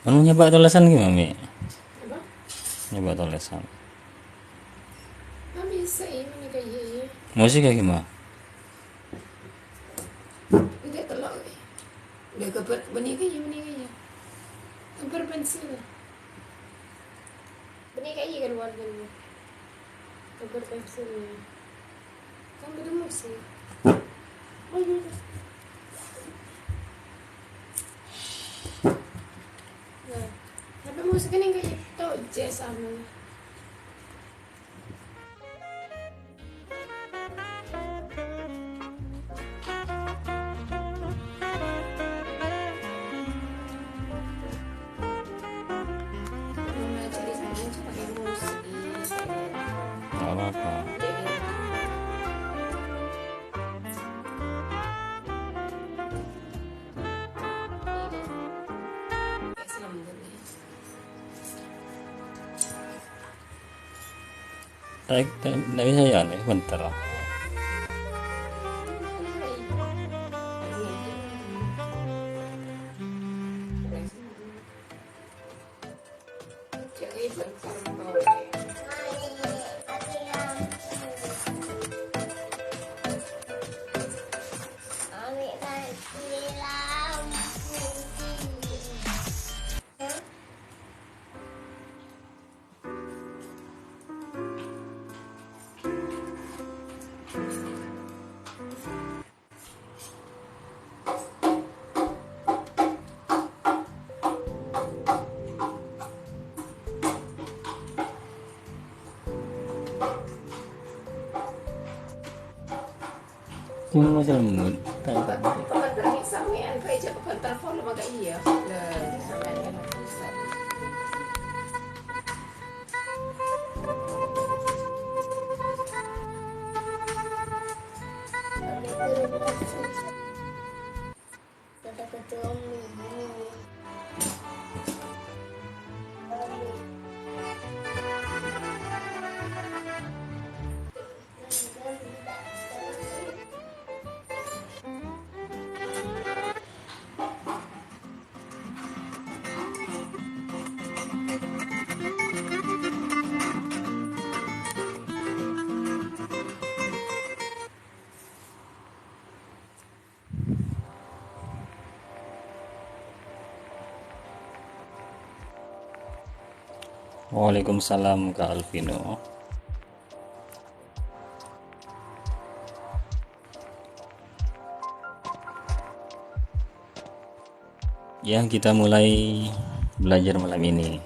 Kamu nyoba tulisan gimana, Mi? Apa? Nyoba tulisan. Ah, bisa ini kayak Musik kayak gimana? udah telok. Udah keber benih kayak keber pensil. Benih kayak keluar dulu. Keber pensil. Kan bertemu sih. Oh iya. Nah, tapi musik ini kayak tau jazz sama. Mau belajar di sana aja pakai musik. Gak apa-apa. Jadi kayak selam dulu ya. Tak bisa ya nih, bentar lah. Jadi bentar mau. Ini masih lembut. Tak tak. Kapan berani sampean kayak jago telepon lembaga iya. Lah, sampean kan bisa. Waalaikumsalam Kak Alvino. Ya, kita mulai belajar malam ini.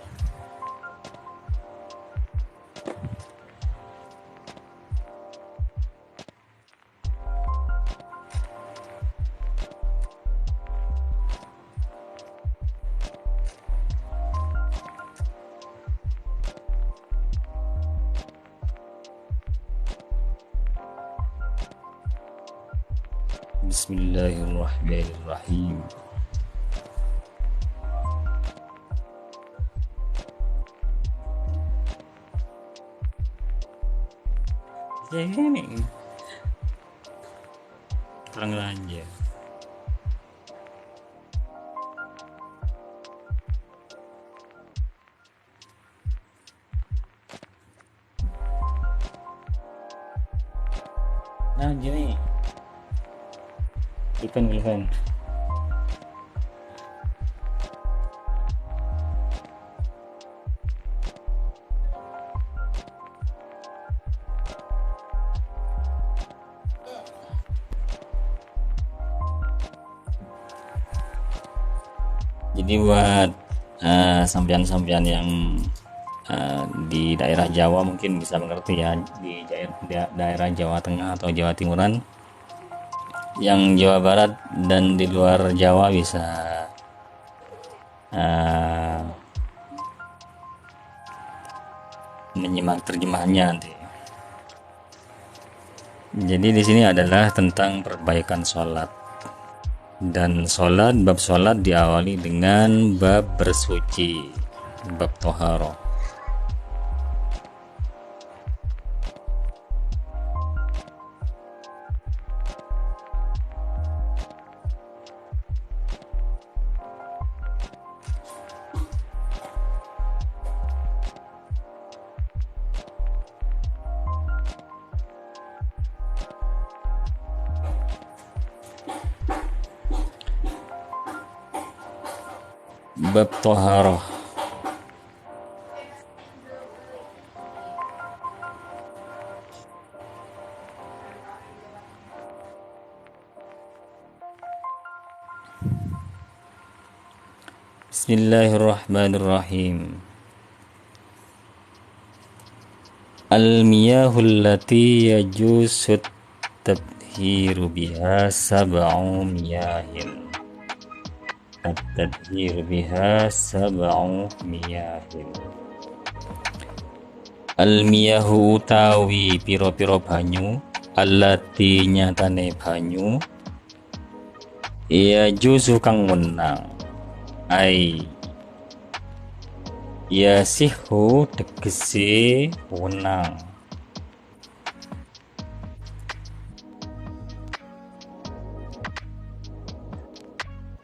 Bismillahirrahmanirrahim. Jadi nih, terang aja. Nah, gini. Gulpen. Jadi buat sampean-sampean yang di daerah Jawa mungkin bisa mengerti ya, di daerah Jawa Tengah atau Jawa Timuran, yang Jawa Barat dan di luar Jawa bisa uh, menyimak terjemahannya nanti. Jadi di sini adalah tentang perbaikan sholat, dan bab sholat diawali dengan bab bersuci, bab toharoh. bab toharoh. Bismillahirrahmanirrahim. Al-miyahul lati yajusut tadhiru biha sab'u miyahin. At-tadhiru biha sab'u miyahin. Al-miyahu utawi piro-piro banyu, allati nyatane banyu, yajuzu kang wenang. Ai yasihu tegese wenang.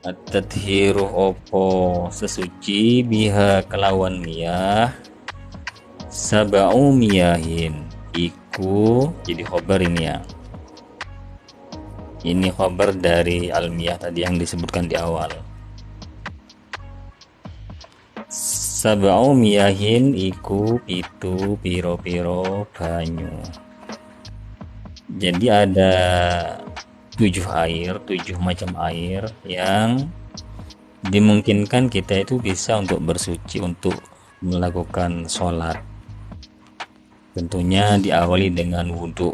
At-tadhiru opo sesuci biha kelawan miyah sab'u miyahin iku, jadi khobar ini ya, ini khobar dari al-miyah tadi yang disebutkan di awal. Sab'u miyahin iku itu piro-piro banyu. Jadi ada 7 macam air yang dimungkinkan kita itu bisa untuk bersuci, untuk melakukan sholat. Tentunya diawali dengan wudhu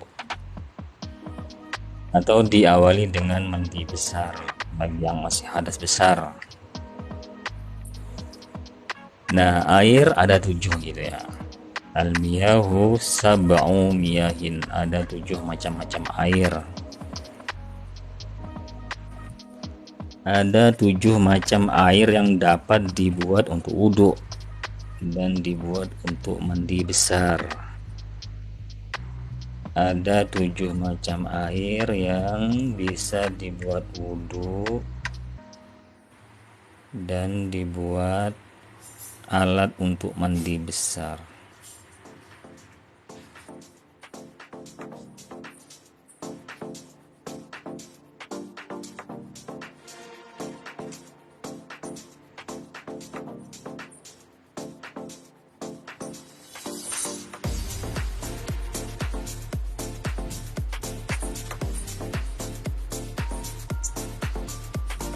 atau diawali dengan mandi besar bagi yang masih hadas besar. Nah, air ada 7 gitu ya. Al-miyahu sab'u miyahin, ada 7 macam-macam air. Ada 7 macam air yang dapat dibuat untuk wudhu dan dibuat untuk mandi besar. Ada 7 macam air yang bisa dibuat wudhu dan dibuat alat untuk mandi besar.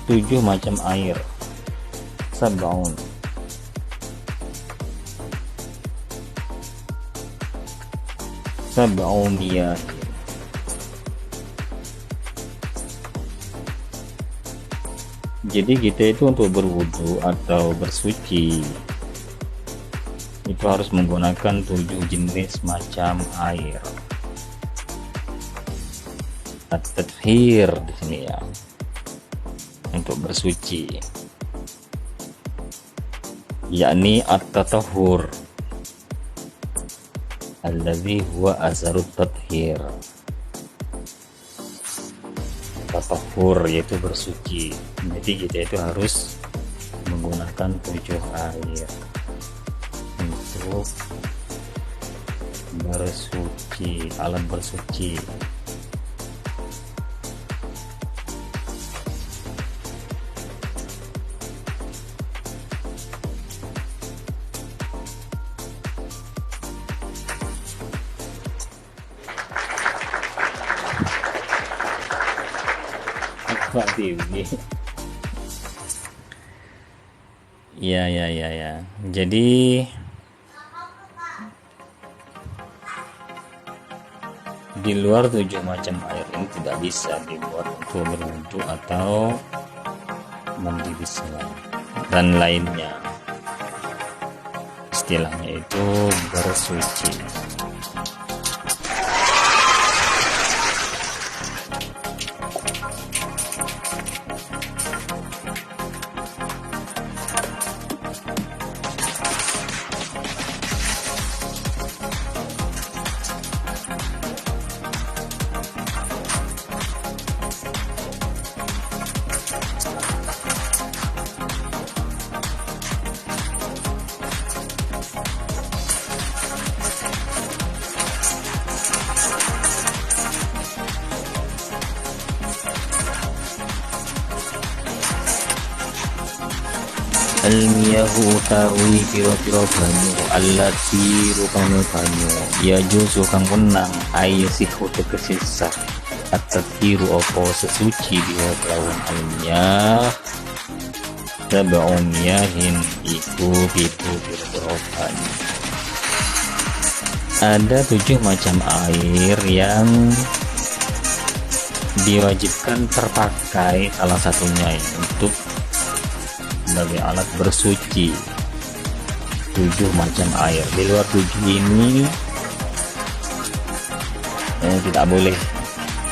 Tujuh macam air. Sab'un. Sab'u miyah. Jadi kita itu untuk berwudu atau bersuci itu harus menggunakan 7 jenis macam air. At-tadhir di sini ya, untuk bersuci, yakni at-tatahhur alladzi huwa azarut tadhir. Tatahhur yaitu bersuci. Jadi kita itu harus menggunakan 7 air untuk bersuci, alat bersuci. Pak TV. Ya. Jadi di luar 7 macam air ini tidak bisa dibuat untuk berwudu atau mandi besar dan lainnya. Istilahnya itu bersuci. Al-miyahu utawi piro-piro banyu allati rupane banyu ya juzu kang menang ayo sihu tegese sah at-tadhiru opo sesuci dia kelawan al-miyah sab'un miyahin iku pitu piro-piro banyu. Ada 7 macam air yang diwajibkan terpakai salah satunya ya, untuk sebagai alat bersuci. 7 macam air, di luar 7 ini tidak boleh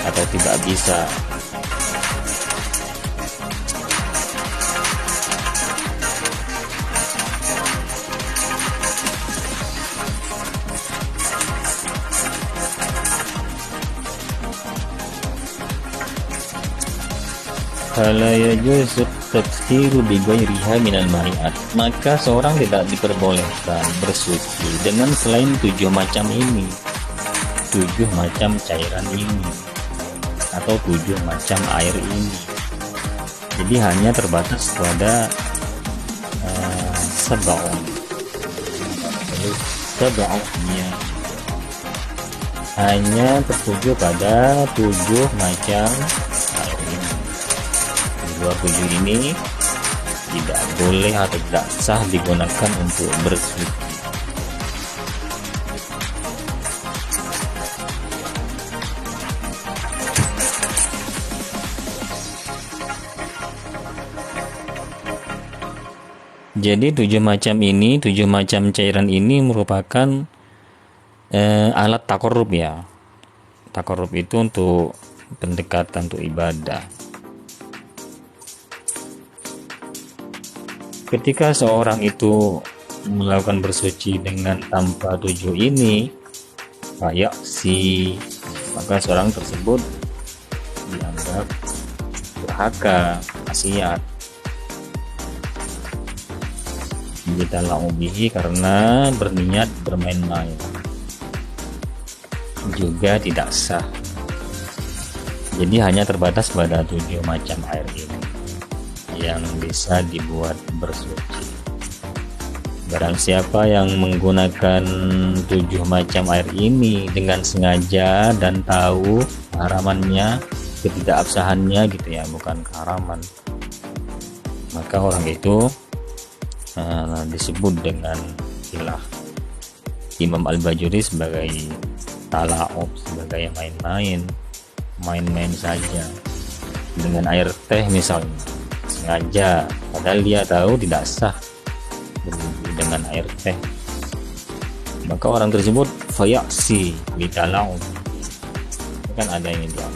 atau tidak bisa. Fala yajuzu tathhiru bi ghairiha minal mari'at, maka seorang tidak diperbolehkan bersuci dengan selain 7 macam ini, 7 macam cairan ini atau 7 macam air ini. Jadi hanya terbatas pada sebaunya, hanya tertuju pada 7 macam air ini. Di luar 7 ini tidak boleh atau tidak sah digunakan untuk bersuci. Jadi 7 macam ini, 7 macam cairan ini merupakan alat takorrub ya. Takorrub itu untuk pendekatan, untuk ibadah. Ketika seorang itu melakukan bersuci dengan tanpa 7 ini, maka seorang tersebut dianggap durhaka, maksiat. Kita laubihi karena berniat bermain-main, juga tidak sah. Jadi hanya terbatas pada 7 macam air ini yang bisa dibuat bersuci. Barang siapa yang menggunakan 7 macam air ini dengan sengaja dan tahu keharamannya, ketidakabsahannya gitu ya, bukan keharaman, maka orang itu disebut dengan istilah Imam Al-Bajuri sebagai talaub, sebagai main-main saja dengan air teh misalnya, sengaja padahal dia tahu tidak sah berwudu dengan air teh, maka orang tersebut fayaksi litalaub. Kan ada ini doang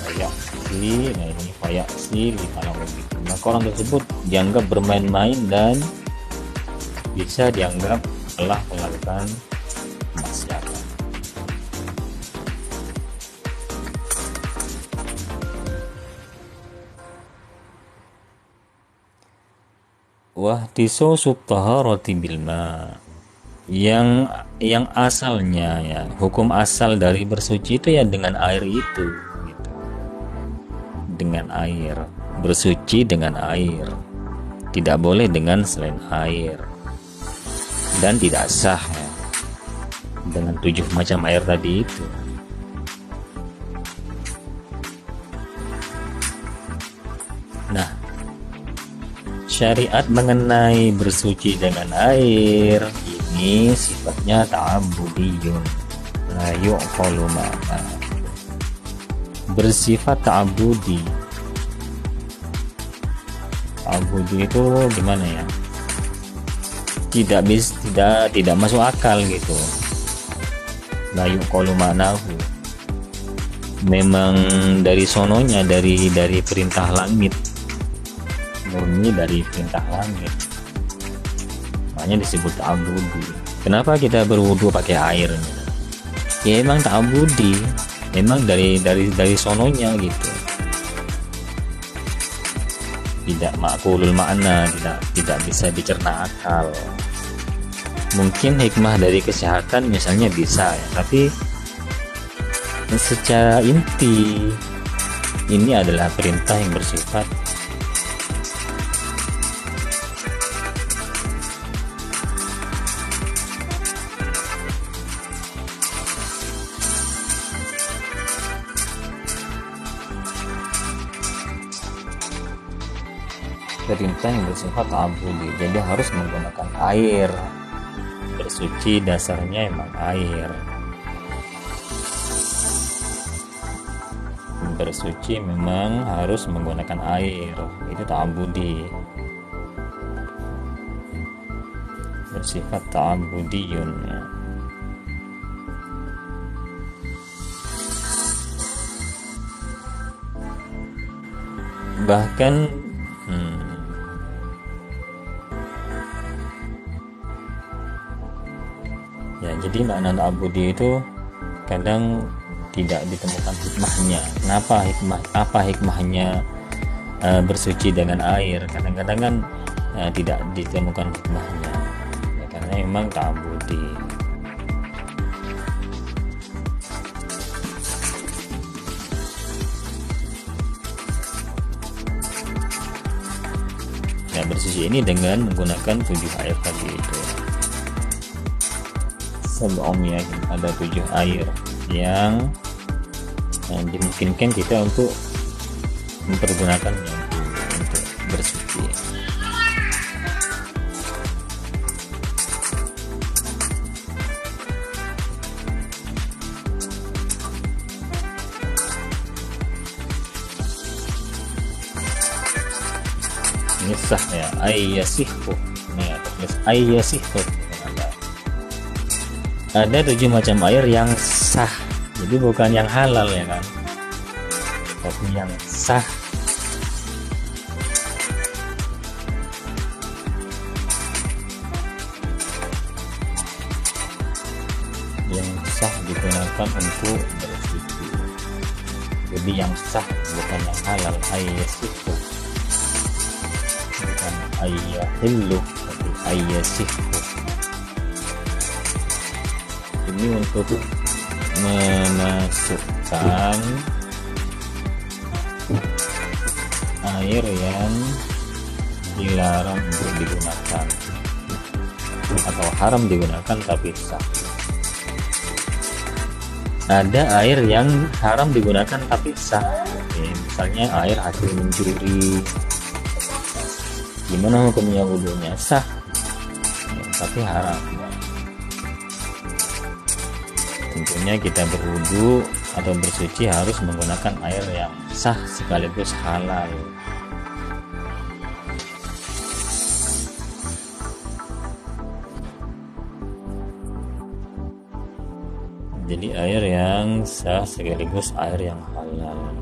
fayaksi, nah ini fayaksi litalaub. Maka orang tersebut dianggap bermain-main dan bisa dianggap telah melakukan kemaksiatan. Wahtiso subtaharati bilma, yang asalnya ya, hukum asal dari bersuci itu ya dengan air itu gitu. Dengan air, bersuci dengan air, tidak boleh dengan selain air, dan tidak sah ya, dengan 7 macam air tadi itu. Nah, syariat mengenai bersuci dengan air ini sifatnya ta'abudiyun, la yu'qalu ma'na, bersifat ta'abudi. Ta'abudi itu gimana ya, tidak masuk akal gitu, la yu'qalu ma'nahu. Memang dari sononya, dari perintah langit, murni dari perintah langit, makanya disebut ta'abudi. Kenapa kita berwudu pakai air? Ya emang ta'abudi, memang dari sononya gitu, tidak makulul makna, tidak bisa dicerna akal. Mungkin hikmah dari kesehatan misalnya bisa ya, tapi secara inti ini adalah perintah yang bersifat perintah yang bersifat ta'abudi, jadi harus menggunakan air. Bersuci dasarnya emang air. Bersuci memang harus menggunakan air, itu ta'abudi, bersifat ta'abudiyun ya. Bahkan ya, jadi makna ta'abudi itu kadang tidak ditemukan hikmahnya. Apa hikmahnya bersuci dengan air? Kadang-kadang kan tidak ditemukan hikmahnya ya, karena memang ta'abudi. Ya, bersuci ini dengan menggunakan 7 air tadi itu. Sebelumnya ada 7 air yang dimungkinkan kita untuk mempergunakannya untuk bersuci. Ini sah ya, ayyasihu. Ini tulis ayyasihu. Ada 7 macam air yang sah, jadi bukan yang halal ya kan, tapi yang sah. Yang sah digunakan untuk bersuci, jadi yang sah bukan yang halal. Ayyasihu, bukan ayyahillu, tapi ayyasihu. Ini untuk memasukkan air yang dilarang untuk digunakan atau haram digunakan tapi sah. Ada air yang haram digunakan tapi sah. Misalnya air hasil mencuri, gimana hukumnya? Wudunya sah tapi haram. Tentunya kita berwudu atau bersuci harus menggunakan air yang sah sekaligus halal. Jadi air yang sah sekaligus air yang halal.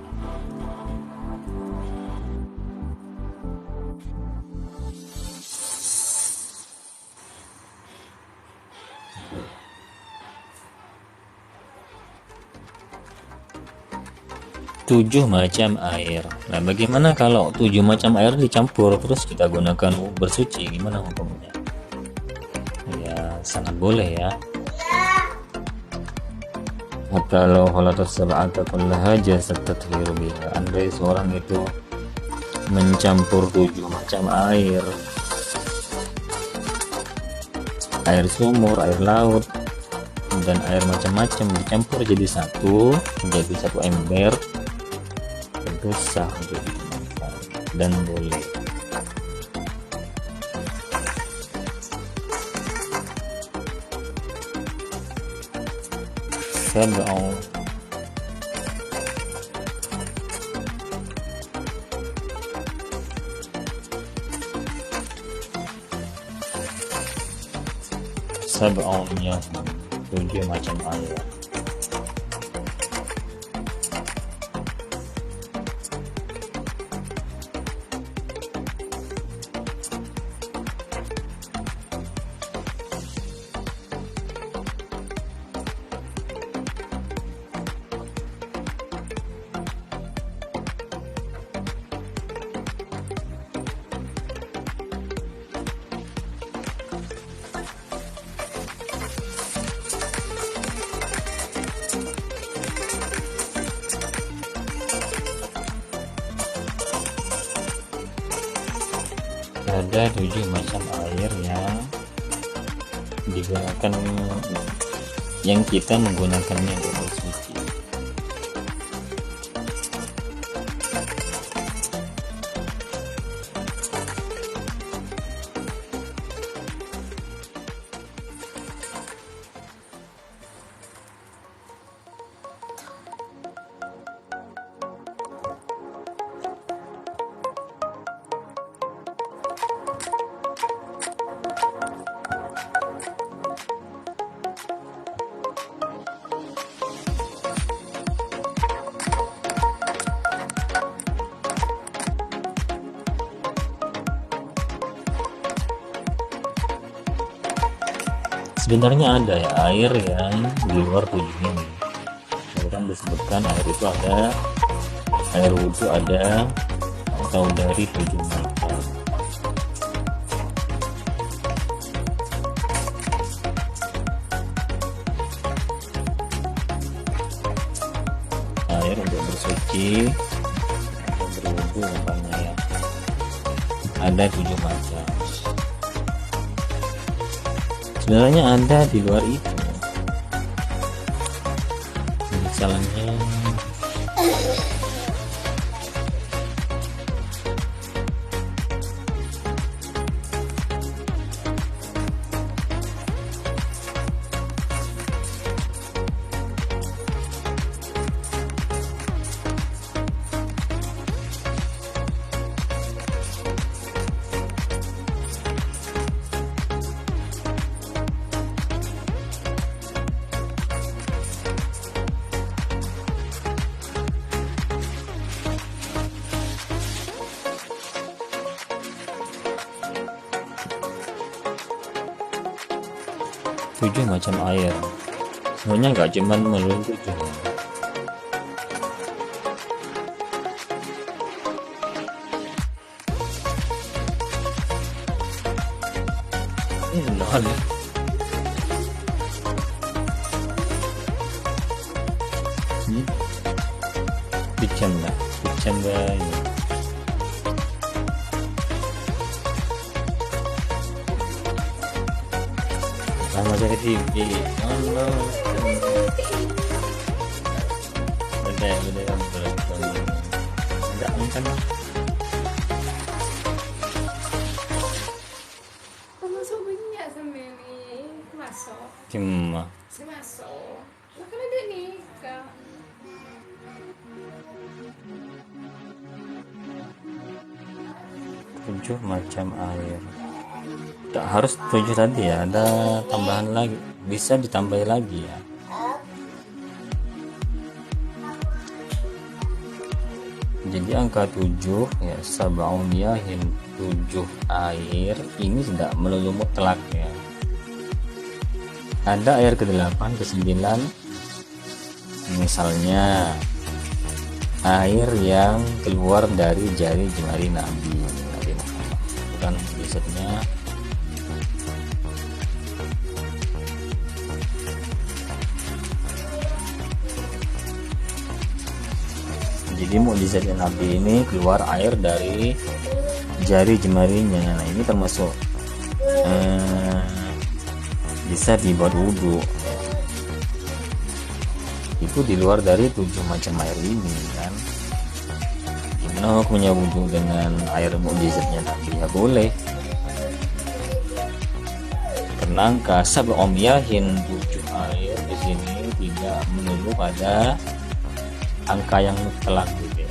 Tujuh macam air. Nah, bagaimana kalau 7 macam air dicampur terus kita gunakan bersuci? Gimana hukumnya? Ya, sangat boleh ya. Kalau halatus sab'ata kullaha jasad tathiru biha. Andai seorang itu mencampur 7 macam air sumur, air laut, dan air macam-macam dicampur jadi satu ember, tentu sah untuk digunakan dan boleh. Sab'unnya 7 macam air. Ada 7 macam air yang digunakan, yang kita menggunakannya untuk bersuci. sebenarnya ada ya air yang di luar 7 ini. Kan disebutkan air itu ada, air wudhu ada, atau dari 7 macam. Air untuk bersuci, berwudhu umpamanya ya, ada 7 macam. Sebenarnya ada di luar itu, misalnya tujuh macam air. Sebenarnya nggak cuman melulu 7. Beneran ya. Dicanda ya. Sama saya TV. Allah. Beda yang enggak mungkin. Masuk banyak sama ni. Masuk. Cuma Saya masuk. Lah kan ada nikah. tujuh macam air. Tak harus 7 tadi ya, ada tambahan lagi, bisa ditambah lagi ya. Jadi angka 7 ya, sab'uniyahin 7 air ini tidak melulu mutlak ya. Ada air ke-8, ke-9, misalnya air yang keluar dari jari jemari Nabi Muhammad, bukan risetnya. Jadi mukjizatnya Nabi ini keluar air dari jari jemarinya. Nah ini termasuk bisa dibuat wudhu. Itu di luar dari 7 macam air ini kan. Gimana hukumnya wudhu dengan air mukjizatnya Nabi? Ya boleh. Karena angka sab'uniyahin 7 air di sini tidak melulu pada angka yang mutlak gitu ya.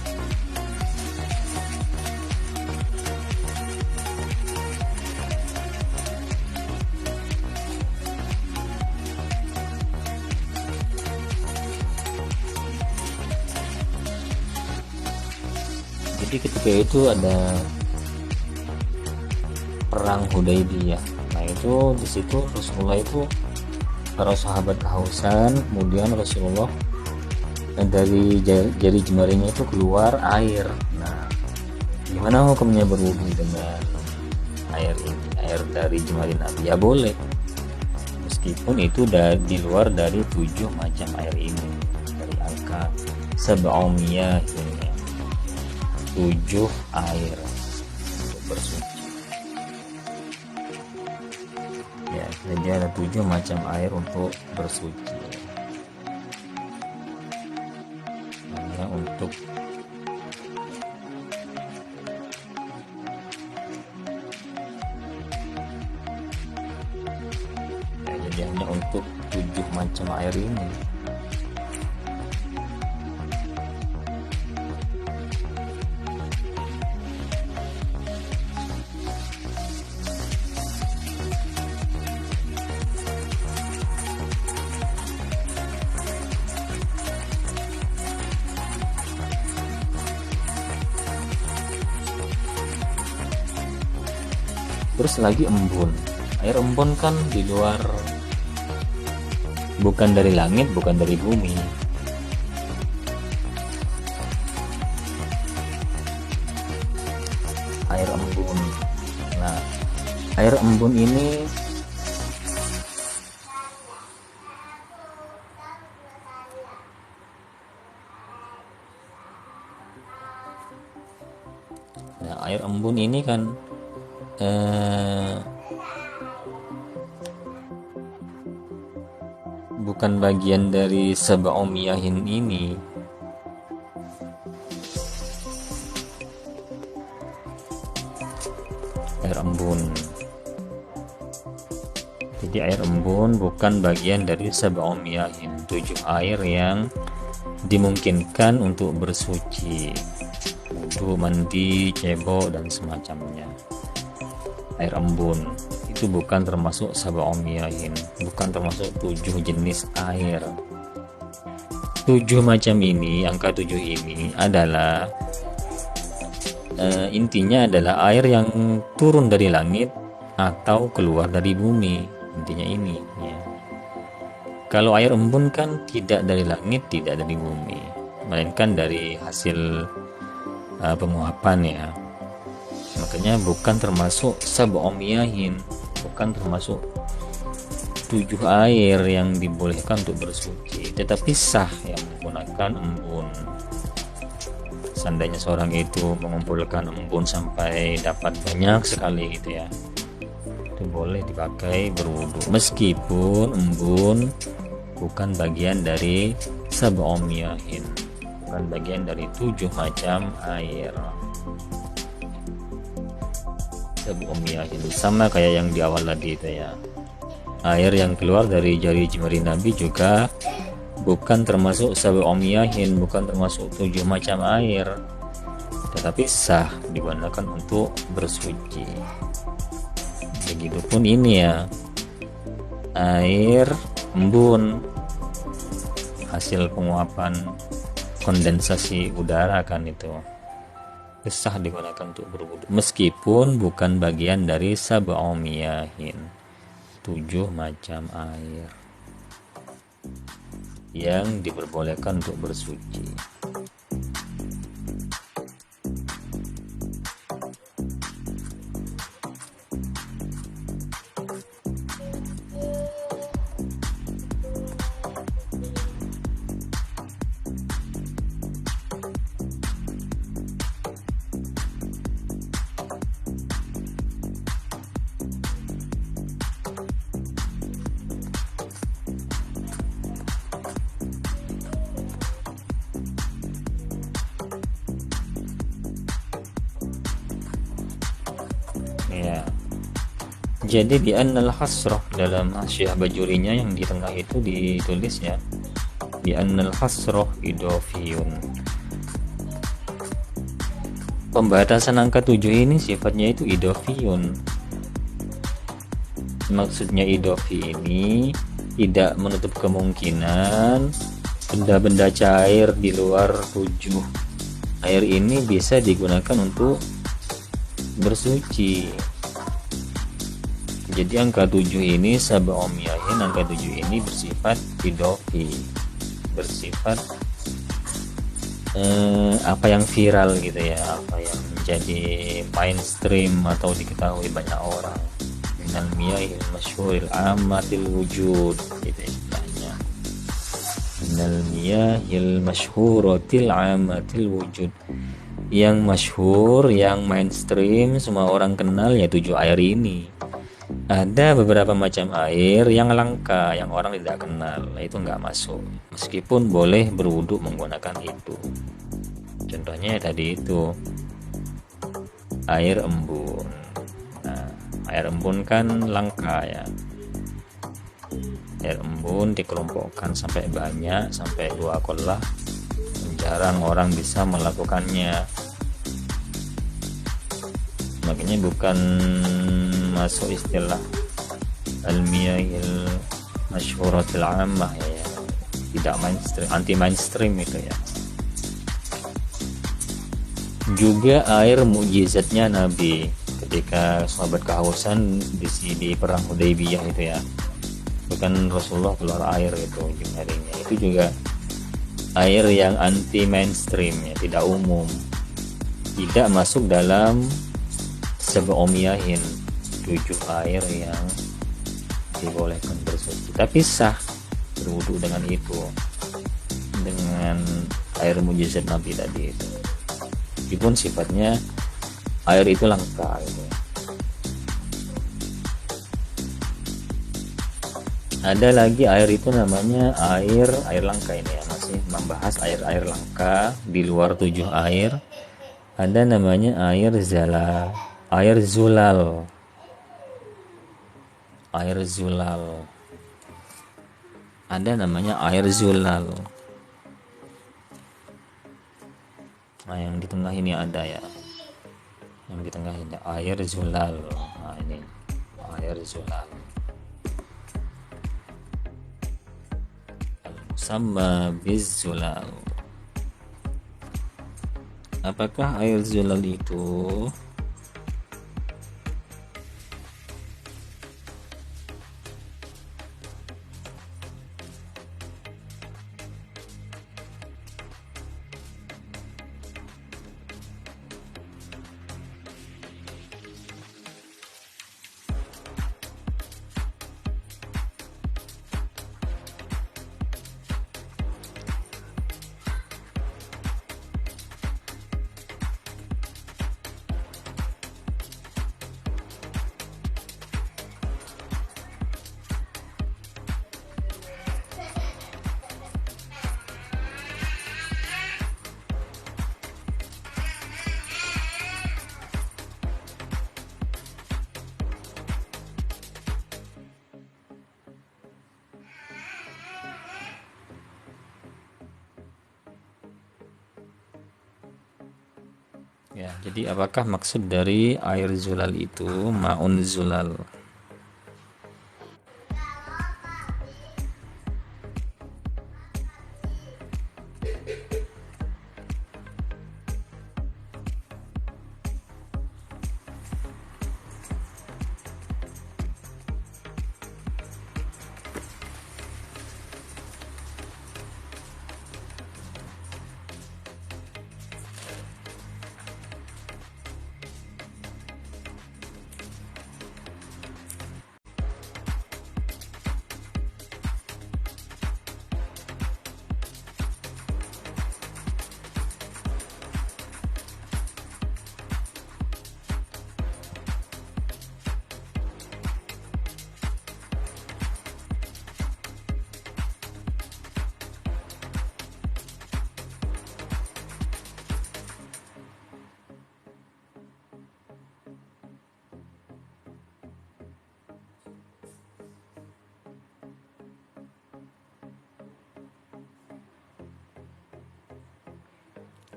Jadi ketika itu ada perang Hudaybiyah. Nah itu di situ Rasulullah itu, para sahabat kehausan, kemudian Rasulullah dari jari jemarinya itu keluar air. Nah, gimana hukumnya berwudu dengan air ini, air dari jemari Nabi? Ya boleh, meskipun itu di luar dari 7 macam air ini, dari angka sab'umiyah ini, 7 air untuk bersuci. Ya, jadi ada 7 macam air untuk bersuci. Untuk ya, jadi hanya untuk 7 macam air ini. Terus lagi embun. Air embun kan di luar bukan dari langit, bukan dari bumi. Air embun. Nah, air embun ini air embun ini kan bukan bagian dari sab'umiyahin ini. Air embun. Jadi air embun bukan bagian dari sab'umiyahin, 7 air yang dimungkinkan untuk bersuci, wudu, mandi, cebok dan semacamnya. Air embun itu bukan termasuk sab'umiyahin, bukan termasuk 7 jenis air. 7 macam ini, angka 7 ini adalah intinya adalah air yang turun dari langit atau keluar dari bumi, intinya ini ya. Kalau air embun kan tidak dari langit, tidak dari bumi, melainkan dari hasil penguapan ya. Makanya bukan termasuk sab'umiyahin, bukan termasuk 7 air yang dibolehkan untuk bersuci, tetapi sah yang menggunakan embun. Seandainya seorang itu mengumpulkan embun sampai dapat banyak sekali gitu ya, itu boleh dipakai berwudu, meskipun embun bukan bagian dari sab'umiyahin, bukan bagian dari 7 macam air. Sab'umiyahin sama kayak yang di awal tadi itu ya, air yang keluar dari jari jemari Nabi juga bukan termasuk sab'umiyahin, bukan termasuk 7 macam air, tetapi sah digunakan untuk bersuci. Begitupun ini ya, air embun hasil penguapan kondensasi udara kan, itu sah digunakan untuk berwudu, meskipun bukan bagian dari sab'umiyahin, 7 macam air yang diperbolehkan untuk bersuci. Ya. Jadi di annal hasrah, dalam Hasyiah Bajurinya yang di tengah itu ditulis ya, di annal hasrah idofiyun. Pembatasan angka 7 ini sifatnya itu idofiyun. Maksudnya idofi ini tidak menutup kemungkinan benda-benda cair di luar 7 air ini bisa digunakan untuk bersuci. Jadi angka 7 ini sab'umiyahin, angka 7 ini bersifat idofi, bersifat apa yang viral gitu ya, apa yang menjadi mainstream atau diketahui banyak orang, minal miyahil masyhuril ammatil wujud gitu istilahnya, minal miyahil masyhuratil ammatil wujud, yang masyhur, yang mainstream, semua orang kenal ya 7 air ini. Ada beberapa macam air yang langka, yang orang tidak kenal, itu nggak masuk, meskipun boleh berwudu menggunakan itu. Contohnya tadi itu air embun. Nah, air embun kan langka ya. Air embun dikelompokkan sampai banyak, sampai 2 kolah, jarang orang bisa melakukannya. Makanya bukan masuk istilah al-miyahil masyhuratil ammah ya, tidak mainstream, anti mainstream itu ya. Juga air mukjizatnya Nabi ketika sahabat kehausan di perang Hudaybiyah itu ya, bukan Rasulullah keluar air itu ujung jarinya. Itu juga air yang anti mainstream ya, tidak umum, tidak masuk dalam seb'umiyahin 7 air yang dibolehkan bersuci, tapi sah berwudu dengan itu, dengan air mujizat Nabi tadi itu, meskipun sifatnya air itu langka gitu. Ada lagi air itu namanya air langka, ini ya, masih membahas air langka di luar 7 air. Ada namanya air zulal, ada namanya air zulal. Nah, yang di tengah ini ada ya, yang di tengah ini air zulal. Nah, ini air zulal sama bizulal. Apakah air zulal itu? Ya, jadi apakah maksud dari air zulal itu ma'un zulal?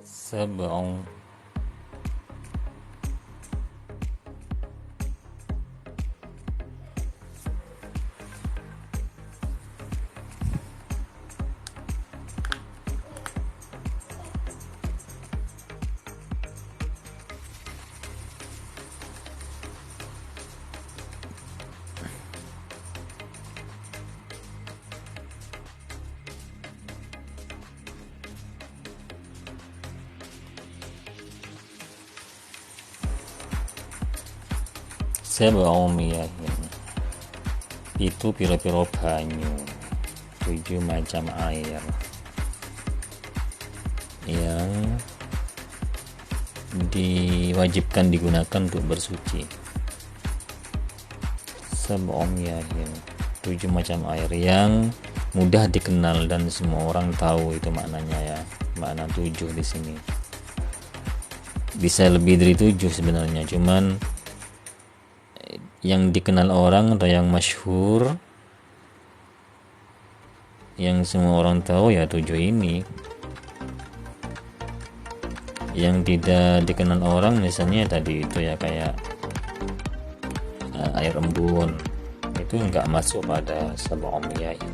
Sab'un. Sab'umiyahin itu piro-piro banyu, 7 macam air yang diwajibkan digunakan untuk bersuci. Sab'umiyahin, 7 macam air yang mudah dikenal dan semua orang tahu itu maknanya ya. Makna 7 di sini bisa lebih dari 7 sebenarnya, cuman yang dikenal orang atau yang masyhur, yang semua orang tahu ya 7 ini. Yang tidak dikenal orang misalnya tadi itu ya kayak air embun, itu enggak masuk pada sab'umiyahin,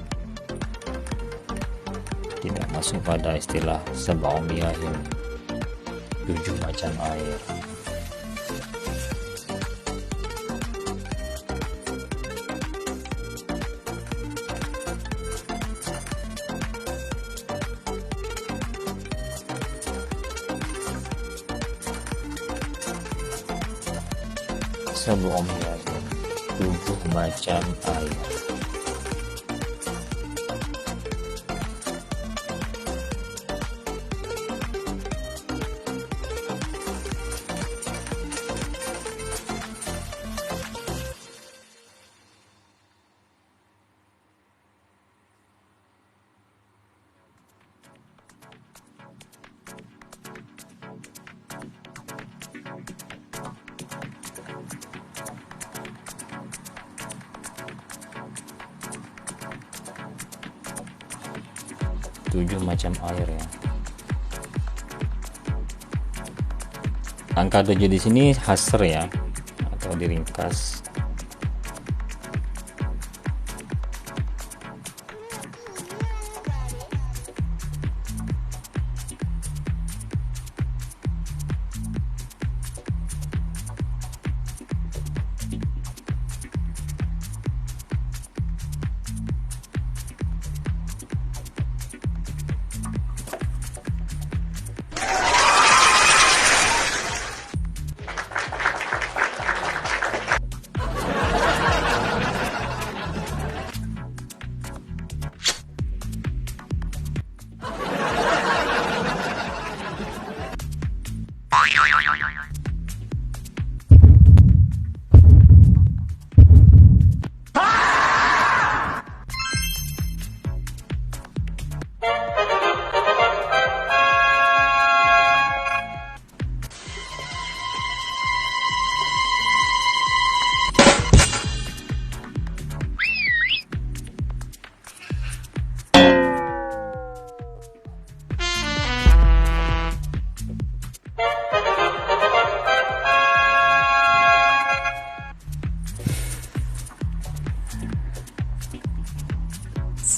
tidak masuk pada istilah sab'umiyahin, 7 macam air. sab'u miyahin, 7 macam air. Tujuh macam air ya. Angka 7 di sini hasr ya, atau diringkas.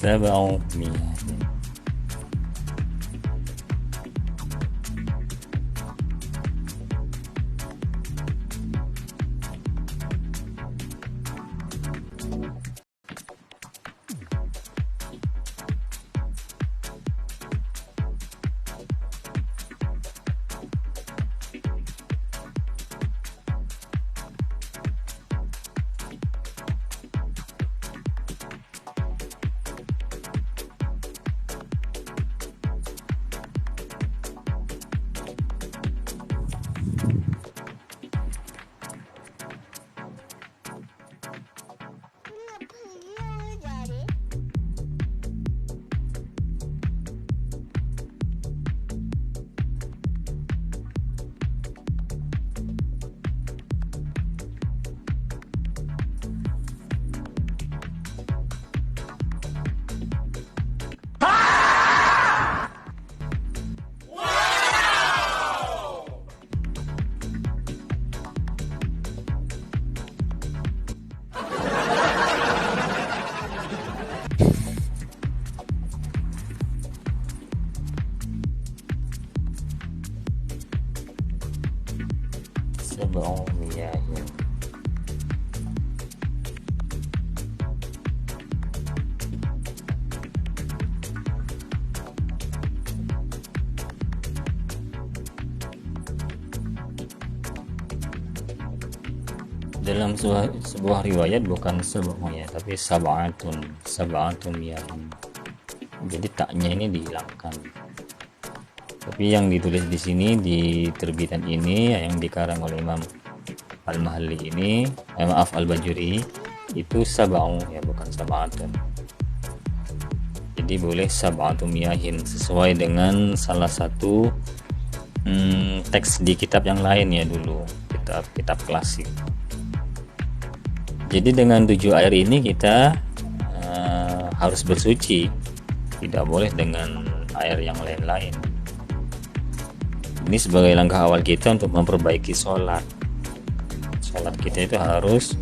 Sab'u miyahin. Sab'u miyahin. Dalam sebuah riwayat bukan sab'u ya, tapi sab'atun miyahin. Jadi taknya ini dihilangkan. Tapi yang ditulis di sini di terbitan ini yang dikarang oleh Imam Al-Mahalli ini, Al-Bajuri, itu sab'u ya, bukan sab'atun. Jadi boleh sab'atu miyahin sesuai dengan salah satu teks di kitab yang lain ya, dulu kitab klasik. Jadi dengan 7 air ini kita harus bersuci, tidak boleh dengan air yang lain-lain. Ini sebagai langkah awal kita untuk memperbaiki sholat kita itu harus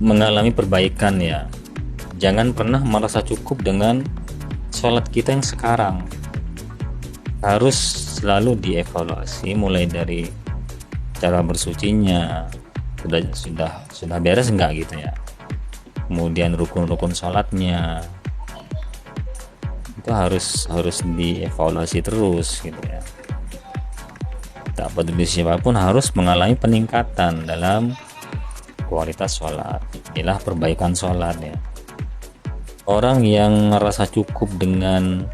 mengalami perbaikan ya. Jangan pernah merasa cukup dengan sholat kita yang sekarang, harus selalu dievaluasi mulai dari cara bersucinya, sudah beres enggak gitu ya, kemudian rukun-rukun sholatnya itu harus dievaluasi terus gitu ya. tak peduli siapapun harus mengalami peningkatan dalam kualitas sholat. Inilah perbaikan sholat ya. Orang yang merasa cukup dengan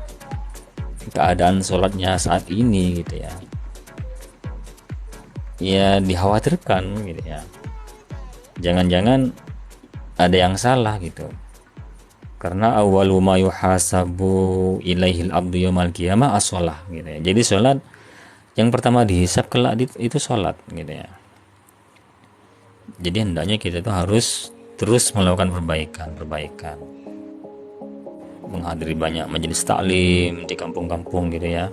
keadaan sholatnya saat ini gitu ya, ya dikhawatirkan gitu ya, jangan-jangan ada yang salah gitu. Karena awwalu ma yuhasabu ilaihil abdu yaumal qiyamah as-shalah gitu ya. Jadi sholat yang pertama dihisab kelak itu sholat gitu ya. Jadi hendaknya kita itu harus terus melakukan perbaikan, menghadiri banyak majelis taklim di kampung-kampung gitu ya,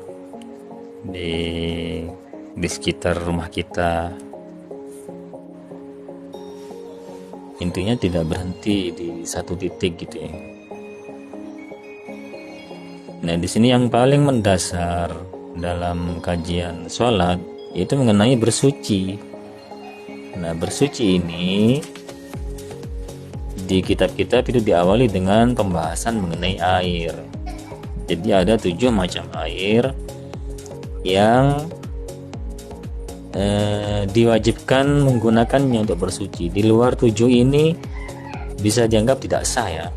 di sekitar rumah kita. Intinya tidak berhenti di satu titik gitu ya. Nah, di sini yang paling mendasar dalam kajian sholat itu mengenai bersuci. Nah, bersuci ini di kitab-kitab itu diawali dengan pembahasan mengenai air. Jadi ada 7 macam air yang diwajibkan menggunakannya untuk bersuci. Di luar 7 ini bisa dianggap tidak sah ya.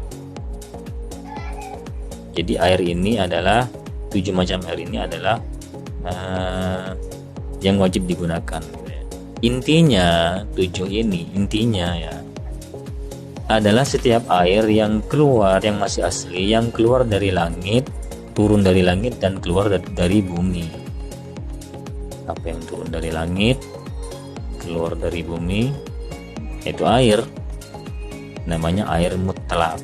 Jadi air ini adalah 7 macam air ini adalah yang wajib digunakan. Intinya 7 ini intinya ya adalah setiap air yang keluar, yang masih asli, yang keluar dari langit, turun dari langit dan keluar dari bumi. Apa yang turun dari langit, keluar dari bumi, itu air, namanya air mutlak,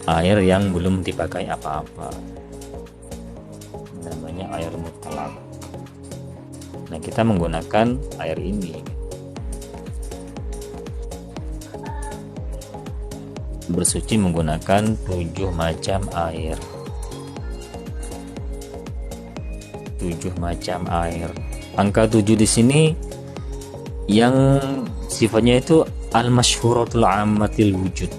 air yang belum dipakai apa-apa, namanya air mutlak. Nah, kita menggunakan air ini. Bersuci menggunakan 7 macam air. 7 macam air. Angka 7 di sini yang sifatnya itu al-masyhuratul ammatil wujud.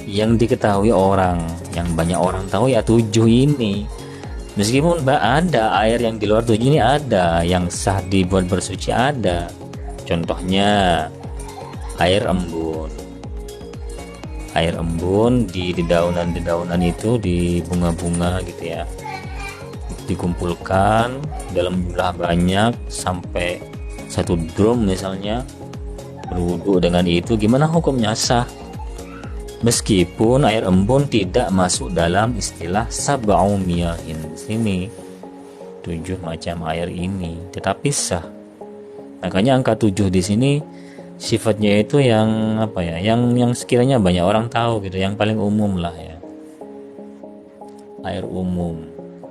Yang diketahui orang, yang banyak orang tahu ya 7 ini. Meskipun ada air yang di luar 7 ini, ada yang sah dibuat bersuci, ada. Contohnya air embun. Air embun di dedaunan itu, di bunga-bunga gitu ya, dikumpulkan dalam jumlah banyak sampai 1 drum misalnya, berwudu dengan itu, gimana hukumnya? Sah. Meskipun air embun tidak masuk dalam istilah sab'u miyahin sini, 7 macam air ini, tetapi sah. Makanya angka 7 di sini sifatnya itu yang apa ya, yang sekiranya banyak orang tahu gitu, yang paling umum lah ya, air umum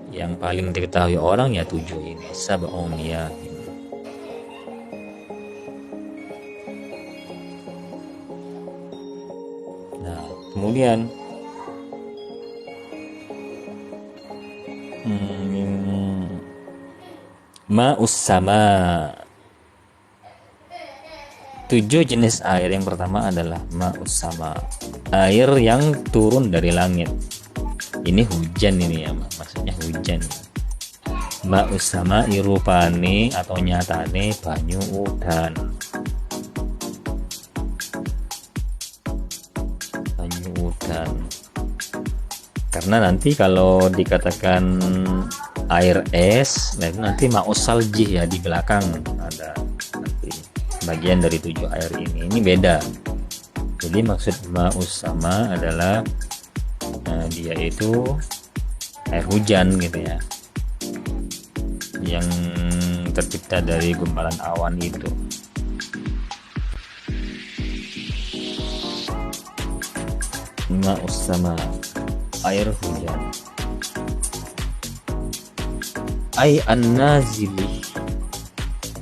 yang paling diketahui orang ya 7 ini, sab'u miyahin. Nah, kemudian ma'us sama, 7 jenis air. Yang pertama adalah ma'us sama, air yang turun dari langit. Ini hujan ini ya, maksudnya hujan. Ma'us sama irupane atau nyatane banyu udan. Banyu udan. Karena nanti kalau dikatakan air es, nanti ma'us salji ya, di belakang ada nanti bagian dari 7 air ini. Ini beda. Jadi maksud ma'us sama adalah dia itu air hujan gitu ya, yang tercipta dari gumpalan awan itu. Ma'us sama, air hujan. Ai an-nazilu,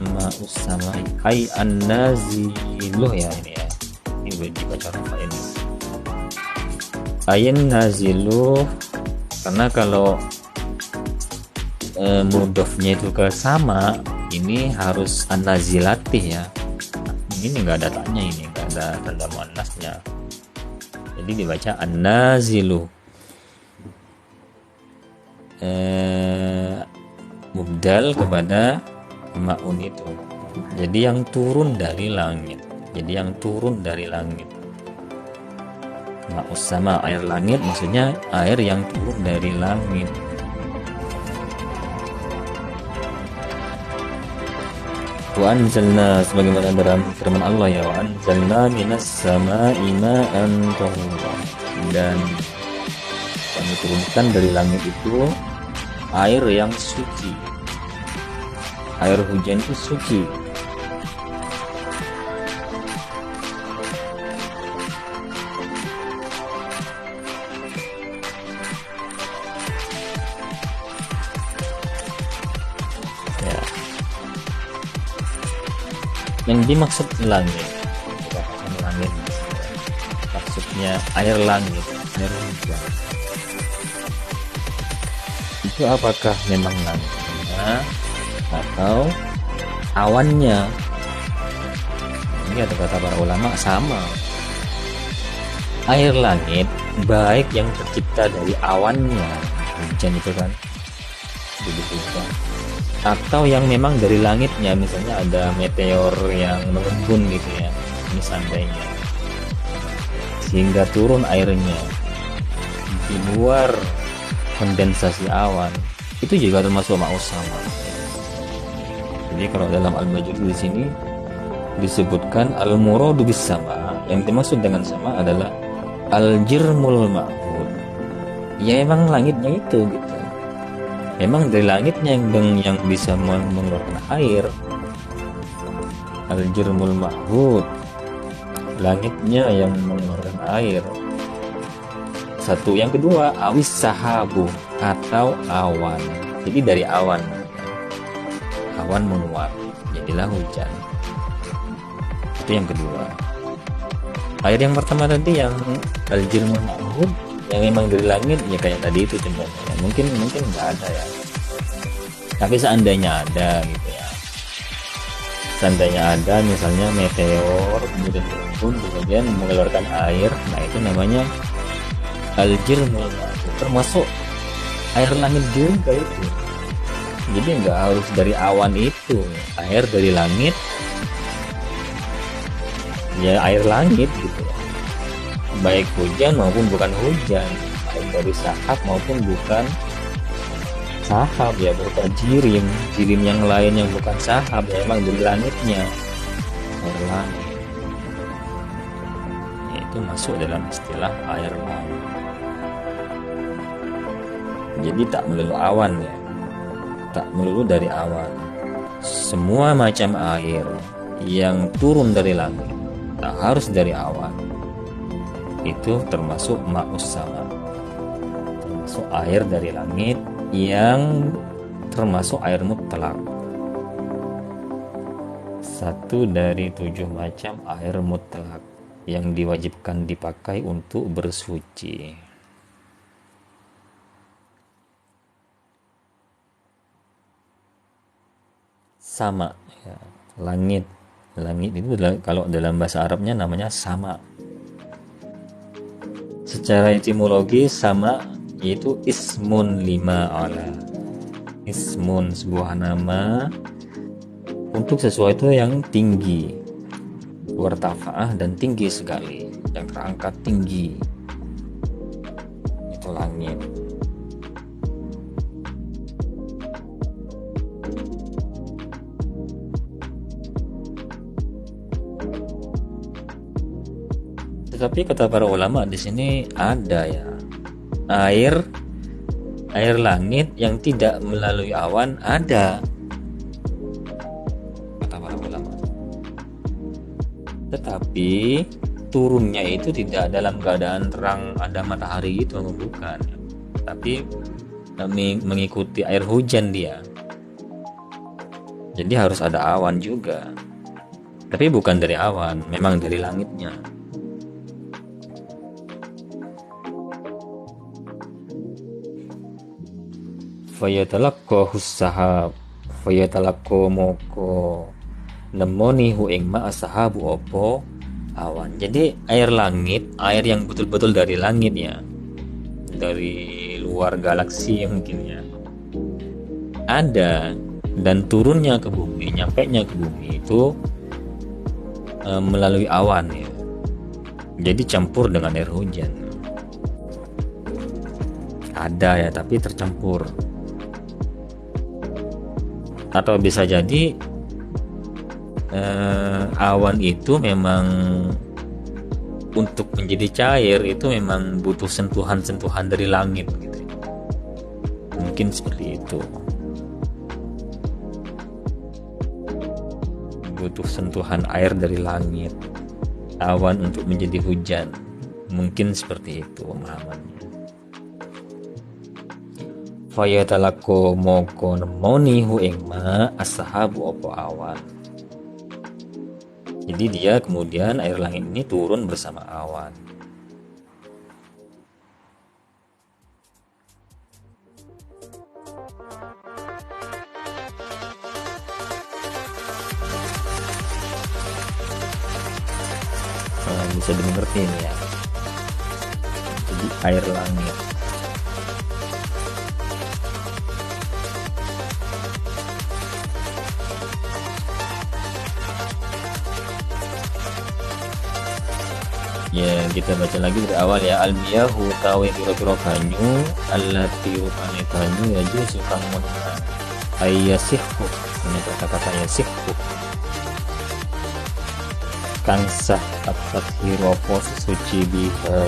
ma'us sama ai an-nazilu ya, ini ya, ini dibaca apa ini, ayin nazilu, karena kalau mudofnya itu ke sama, ini harus an-nazilati ya. Ini enggak ada taknya, ini enggak ada tanda muannasnya, jadi dibaca an-nazilu. Mubdal kepada Ma'un itu. Jadi yang turun dari langit. Ma'us sama, air langit, maksudnya air yang turun dari langit. Wa anzalna, sebagaimana dalam firman Allah ya, wa anzalna minas sama'i ma'an tahura, dan kami turunkan dari langit itu air yang suci. Air hujan itu suci. Ya. Yang dimaksud langit, bukan langit, maksudnya air langit, air hujan. Itu apakah memang langitnya atau awannya? Ini ada kata para ulama, sama. Air langit baik yang tercipta dari awannya, hujan itu kan, hujan, atau yang memang dari langitnya, misalnya ada meteor yang mengembun gitu ya, ini seandainya, sehingga turun airnya di luar kondensasi awan, itu juga termasuk ma'us sama. Jadi kalau dalam Al-Majid di sini disebutkan al-muradu bis sama, yang dimaksud dengan sama adalah al-jirmul ma'hud. Ya emang langitnya itu gitu. Memang dari langitnya yang bisa mengeluarkan air. Al-jirmul ma'hud, langitnya yang mengeluarkan air. Satu, yang kedua awis sahabu, atau awan. Jadi dari awan menguap, jadilah hujan. Itu yang kedua. Air yang pertama tadi yang al-jirmul ma'hud, yang memang dari langit, ya kayak tadi itu contohnya. Mungkin nggak ada ya. Tapi seandainya ada gitu ya. Seandainya ada misalnya meteor kemudian turun kemudian mengeluarkan air, nah itu namanya al-jirmul ma'hud, termasuk air langit juga itu. Jadi nggak harus dari awan itu, air dari langit ya air langit gitu ya, baik hujan maupun bukan hujan, baik dari sahab maupun bukan sahab ya, berupa jirim yang lain yang bukan sahab ya, memang dari langitnya, air langit itu masuk dalam istilah air langit. Jadi tak melulu awan ya, tak melulu dari awan, semua macam air yang turun dari langit, tak harus dari awan, itu termasuk ma'us sama, termasuk air dari langit yang termasuk air mutlak, satu dari 7 macam air mutlak yang diwajibkan dipakai untuk bersuci. Sama ya, langit itu kalau dalam bahasa Arabnya namanya sama. Secara etimologi sama itu ismun lima ala, ismun sebuah nama untuk sesuatu yang tinggi, wartafa'ah, dan tinggi sekali, yang terangkat tinggi, itu langit. Tetapi kata para ulama di sini ada ya, air langit yang tidak melalui awan ada, kata para ulama. Tetapi turunnya itu tidak dalam keadaan terang ada matahari itu, bukan. Tapi mengikuti air hujan dia. Jadi harus ada awan juga. Tapi bukan dari awan, memang dari langitnya. Fayatalaqahu sahab, fayatalaqo moko nemoni hu ing ma sahabu opo awan. Jadi air langit, air yang betul-betul dari langit ya, dari luar galaksi mungkin ya, ada dan turunnya ke bumi, nyampainya ke bumi itu melalui awan ya. Jadi campur dengan air hujan. Ada ya, tapi tercampur. Atau bisa jadi awan itu memang untuk menjadi cair itu memang butuh sentuhan-sentuhan dari langit gitu. Mungkin seperti itu. Butuh sentuhan air dari langit, awan untuk menjadi hujan. Mungkin seperti itu pemahamannya. Fayatalako moko nemoni hu ing ma ashabu opo awan. Jadi dia kemudian air langit ini turun bersama awan. Bisa dimengerti ini ya. Jadi air langit. Ya, kita baca lagi dari awal ya. Al-miyahu tawi pira-pira banyu allati rupane banyu ya suka munna ayyasihhu. Ini kata-kata yasihhu kang sah atas hiropo suci biha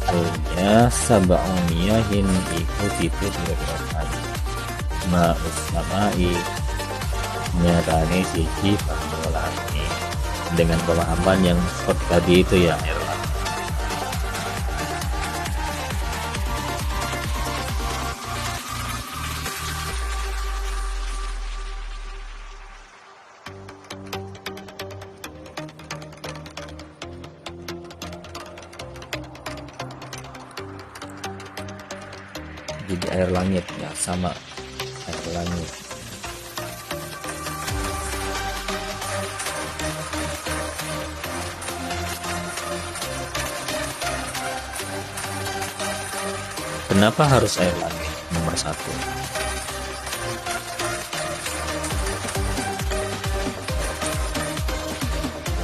alnya sab'umiyahin ikuti itu pira-pira banyu ma'us samai nyatane siji pangolani dengan pemahaman yang seperti tadi itu ya. Jadi air langit ya, sama air langit. Kenapa harus air langit? Nomor 1.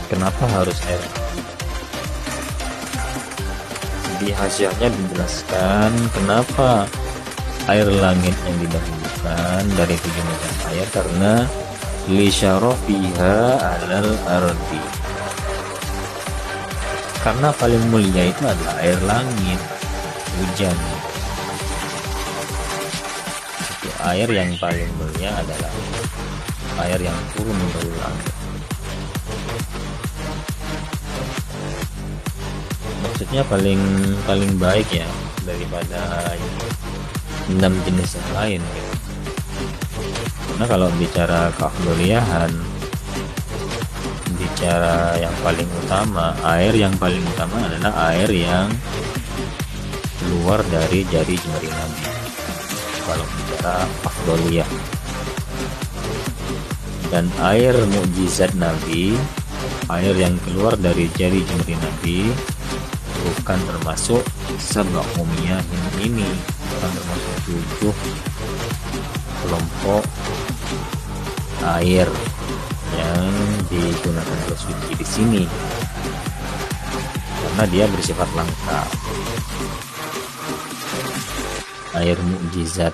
Kenapa harus air langit? Di hasilnya dijelaskan kenapa air langit yang didahulukan dari 7 macam air, karena li syarafiha alal ardi. Karena paling mulia itu adalah air langit, hujan. Air yang paling mulia adalah air yang turun dari langit. Maksudnya paling baik ya daripada 6 jenis yang lain gitu. Karena kalau bicara keafdoliyahan, bicara yang paling utama, air yang paling utama adalah air yang keluar dari jari jemari Nabi. Kalau bicara afdoliyah, dan air mukjizat Nabi, air yang keluar dari jari jemari Nabi bukan termasuk sab'umiyah ini, bukan termasuk 7 kelompok air yang digunakan oleh suci di sini, karena dia bersifat lengkap. Air mukjizat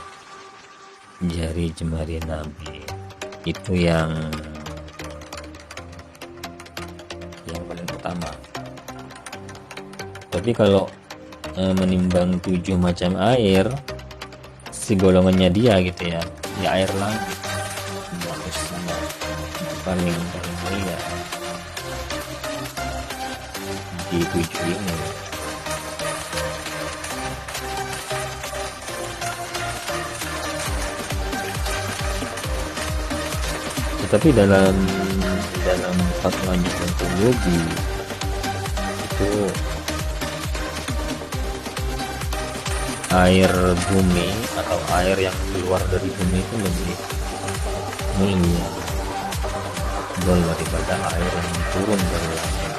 jari jemari Nabi itu yang paling utama. Tapi kalau menimbang 7 macam air, si golongannya dia gitu ya, air langit harus sama paling mulia di 7 ini. Tetapi dalam fatwanya ontologi itu air bumi atau air yang keluar dari bumi itu lebih mulia daripada air yang turun dari langit.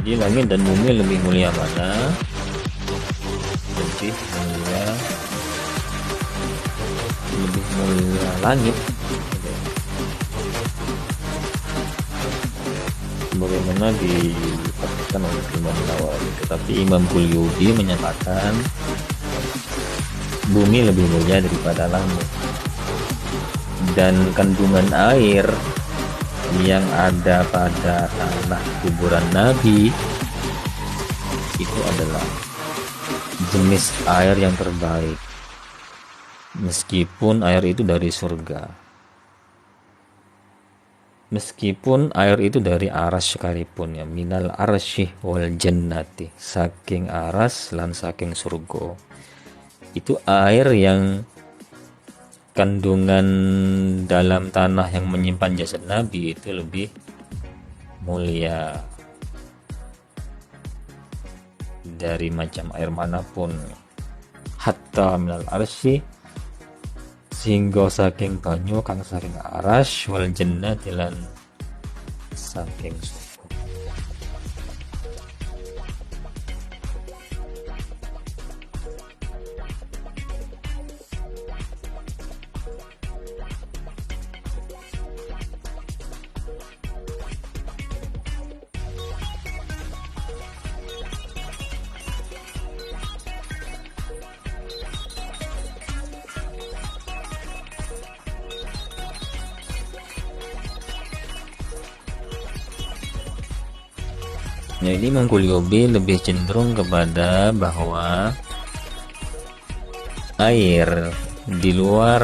Jadi langit dan bumi lebih mulia mana? Lebih mulia langit. Bagaimana dikatakan oleh Imam Nawawi. Tetapi Imam Qurtubi menyatakan bumi lebih mulia daripada langit, dan kandungan air yang ada pada tanah kuburan Nabi itu adalah jenis air yang terbaik, meskipun air itu dari surga. Meskipun air itu dari aras sekalipun, ya, minal arsyih wal jannati, saking aras lan saking surga. Itu air yang kandungan dalam tanah yang menyimpan jasad Nabi itu lebih mulia dari macam air manapun. Hatta minal arsy, sehingga saking banyu kang saking aras, wal jannati lan saking surga. Jadi Imam Qurtubi lebih cenderung kepada bahwa air di luar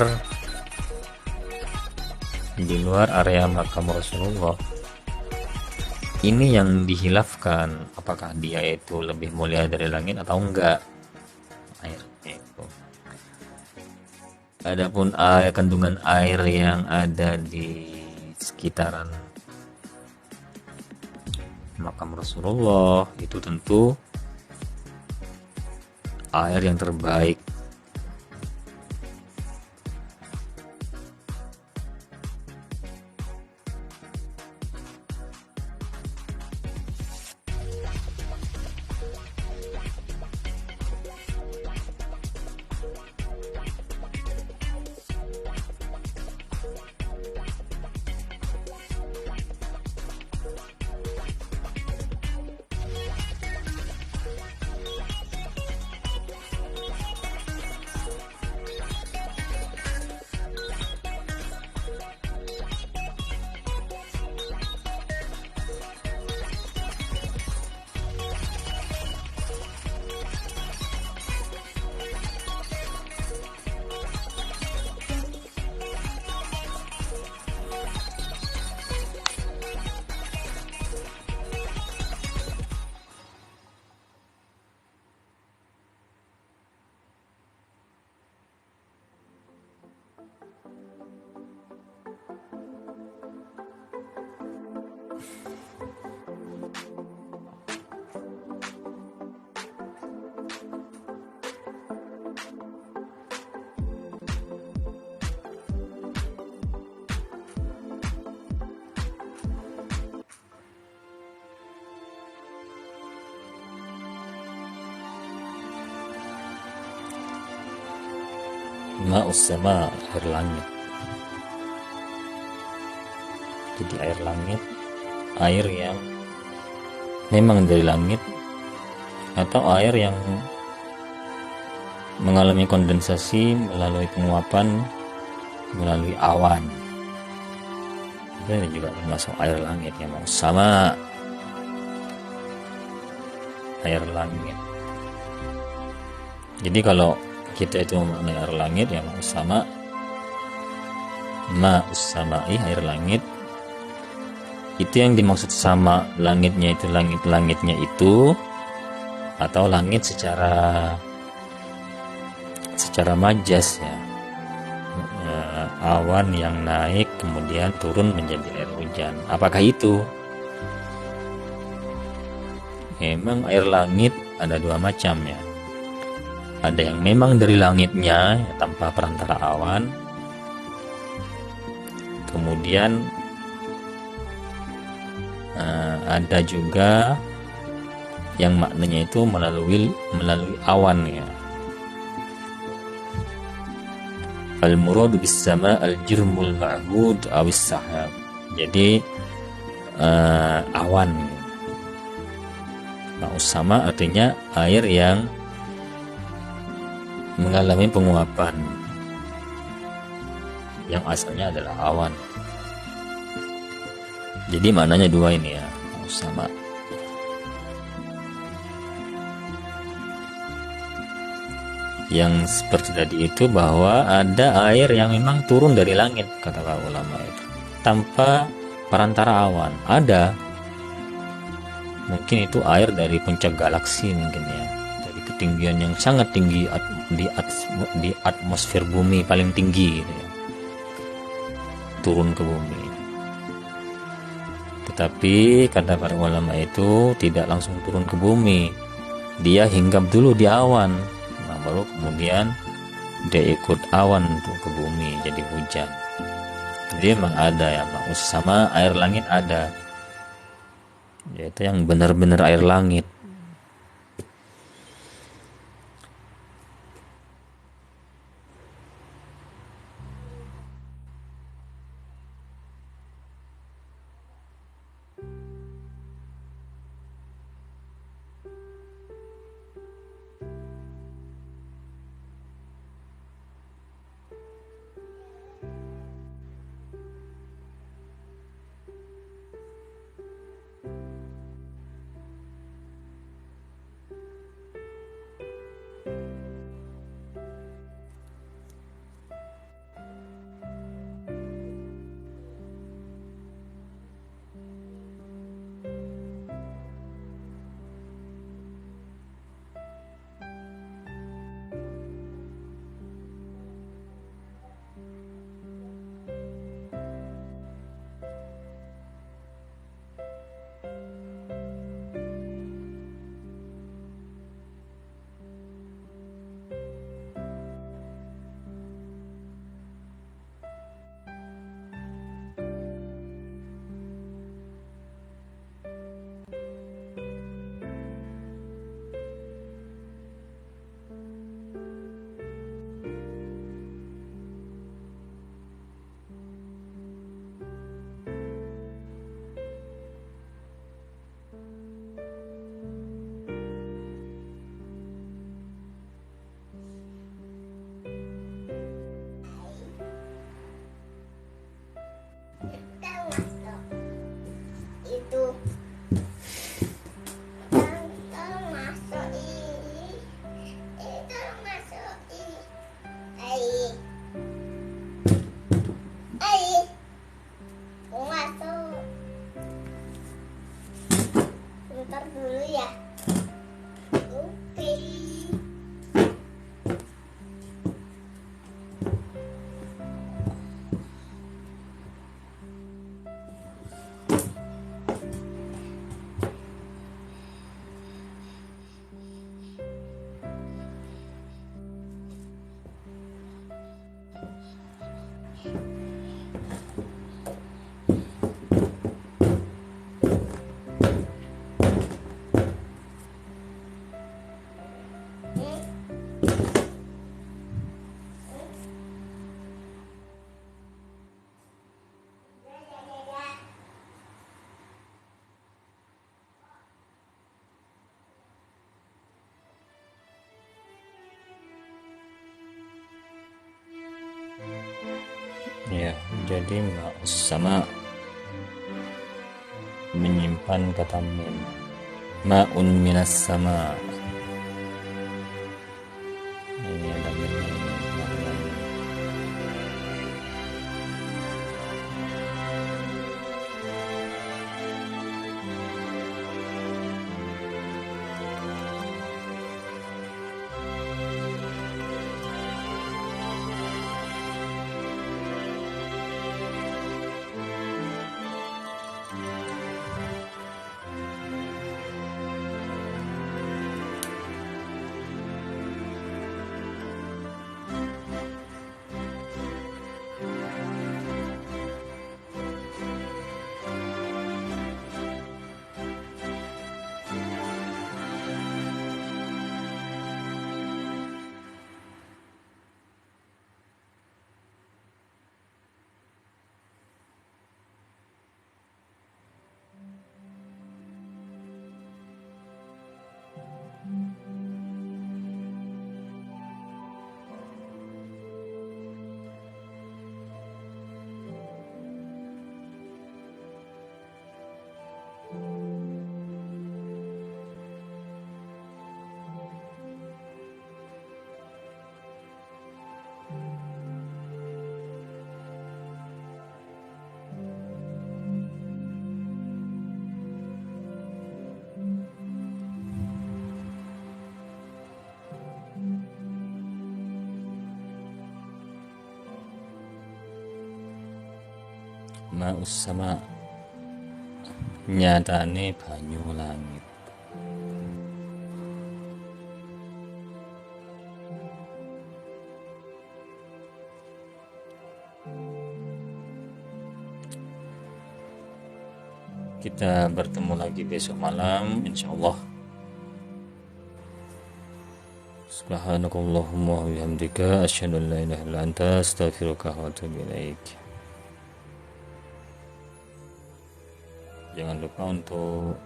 area makam Rasulullah ini yang dihilafkan, apakah dia itu lebih mulia dari langit atau enggak airnya itu. Adapun kandungan air yang ada di sekitaran makam Rasulullah itu tentu air yang terbaik. Ma'us sama, air langit. Jadi air langit, air yang memang dari langit, atau air yang mengalami kondensasi melalui penguapan melalui awan. Itu juga termasuk air langit yang mau sama air langit. Jadi kalau kita itu memaknai air langit yang sama ma'us-sama'i, air langit, itu yang dimaksud sama langitnya itu langit-langitnya itu, atau langit secara majas ya, awan yang naik kemudian turun menjadi air hujan. Apakah itu? Memang air langit ada dua macam ya. Ada yang memang dari langitnya ya, tanpa perantara awan. Kemudian ada juga yang maknanya itu melalui awan ya. Al muradu bis sama al jirmul ma'hud awis sahab. Jadi awan. Ma'us sama artinya air yang mengalami penguapan, yang asalnya adalah awan. Jadi maknanya dua ini ya, ma'us sama. Yang seperti tadi itu, bahwa ada air yang memang turun dari langit, kata para ulama itu, tanpa perantara awan. Ada, mungkin itu air dari puncak galaksi mungkin ya, dari ketinggian yang sangat tinggi di atmosfer bumi paling tinggi gitu ya, turun ke bumi. Tetapi kata para ulama itu tidak langsung turun ke bumi, dia hinggap dulu di awan, nah baru kemudian dia ikut awan untuk ke bumi jadi hujan. Jadi memang ada ya, maksud sama air langit ada, yaitu yang benar-benar air langit. Ya, jadi sama menyimpan kata min, ma'un minas sama. Ini ada minnya ini, maknanya. Ma'us sama nyatane banyu langit. Kita bertemu lagi besok malam insyaallah. Subhanakallahumma wa bihamdika asyhadu an la ilaha illa anta astaghfiruka wa atubu ilaik. Jangan lupa untuk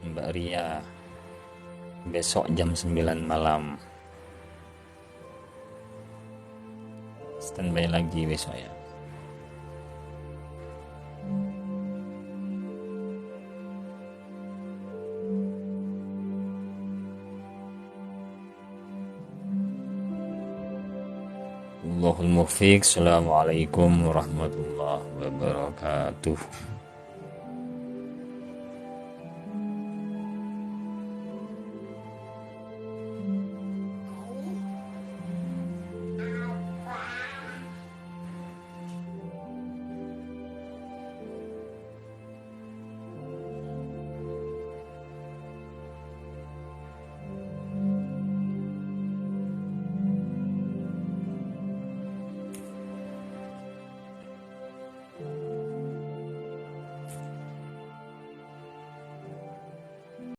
Mbak Ria besok jam 9 malam. Standby lagi besok ya. Allahul muwaffiq. Assalamualaikum warahmatullahi wabarakatuh.